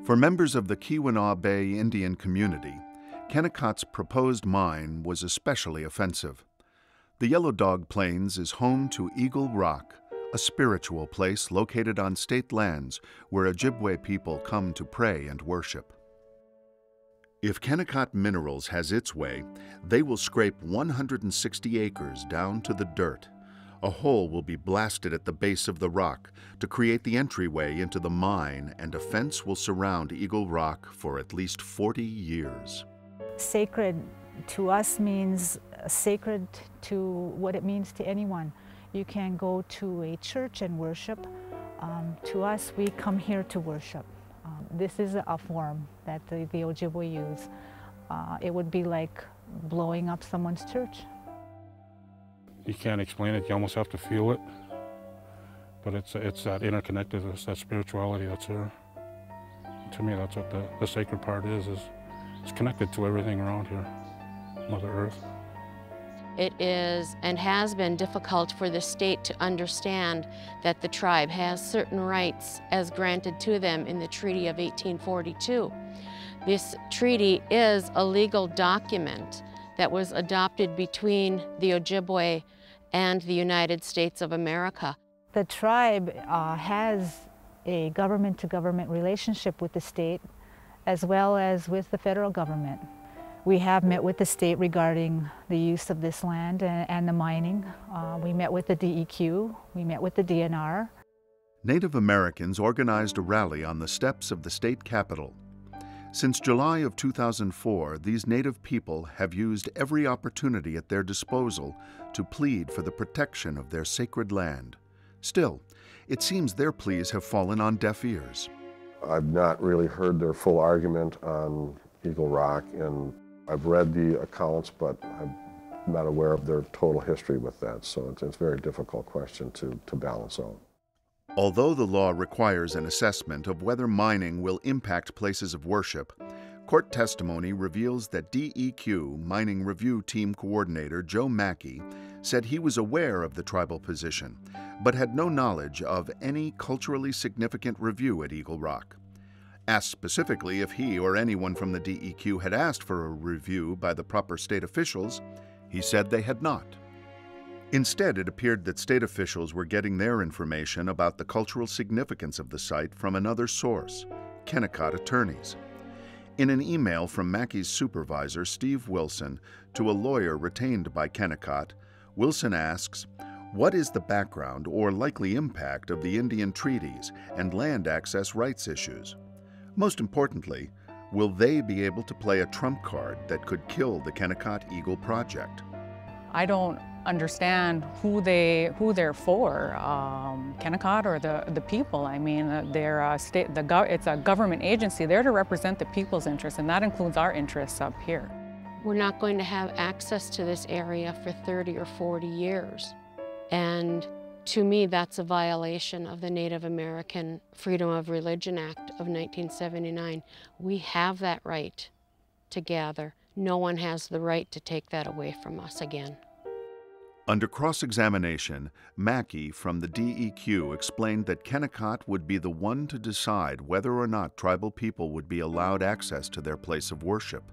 For members of the Keweenaw Bay Indian Community, Kennecott's proposed mine was especially offensive. The Yellow Dog Plains is home to Eagle Rock, a spiritual place located on state lands where Ojibwe people come to pray and worship. If Kennecott Minerals has its way, they will scrape 160 acres down to the dirt. A hole will be blasted at the base of the rock to create the entryway into the mine, and a fence will surround Eagle Rock for at least 40 years. Sacred to us means sacred to what it means to anyone. You can go to a church and worship. To us, we come here to worship. This is a form that the Ojibwe use. It would be like blowing up someone's church. You can't explain it, you almost have to feel it. But it's that interconnectedness, that spirituality that's there. To me, that's what the sacred part is it's connected to everything around here, Mother Earth. It is and has been difficult for the state to understand that the tribe has certain rights as granted to them in the Treaty of 1842. This treaty is a legal document that was adopted between the Ojibwe and the United States of America. The tribe has a government-to-government relationship with the state as well as with the federal government. We have met with the state regarding the use of this land and the mining. We met with the DEQ, we met with the DNR. Native Americans organized a rally on the steps of the state capitol. Since July of 2004, these Native people have used every opportunity at their disposal to plead for the protection of their sacred land. Still, it seems their pleas have fallen on deaf ears. I've not really heard their full argument on Eagle Rock, and I've read the accounts, but I'm not aware of their total history with that, so it's a very difficult question to balance out. Although the law requires an assessment of whether mining will impact places of worship, court testimony reveals that DEQ Mining Review Team Coordinator Joe Mackey said he was aware of the tribal position, but had no knowledge of any culturally significant review at Eagle Rock. Asked specifically if he or anyone from the DEQ had asked for a review by the proper state officials, he said they had not. Instead, it appeared that state officials were getting their information about the cultural significance of the site from another source, Kennecott attorneys. In an email from Mackey's supervisor, Steve Wilson, to a lawyer retained by Kennecott, Wilson asks, "What is the background or likely impact of the Indian treaties and land access rights issues? Most importantly, will they be able to play a trump card that could kill the Kennecott Eagle project?" I don't understand who they're for, Kennecott or the people. I mean, it's a government agency. They're to represent the people's interests, and that includes our interests up here. We're not going to have access to this area for 30 or 40 years. And to me, that's a violation of the Native American Freedom of Religion Act of 1979. We have that right to gather. No one has the right to take that away from us again. Under cross-examination, Mackey from the DEQ explained that Kennecott would be the one to decide whether or not tribal people would be allowed access to their place of worship.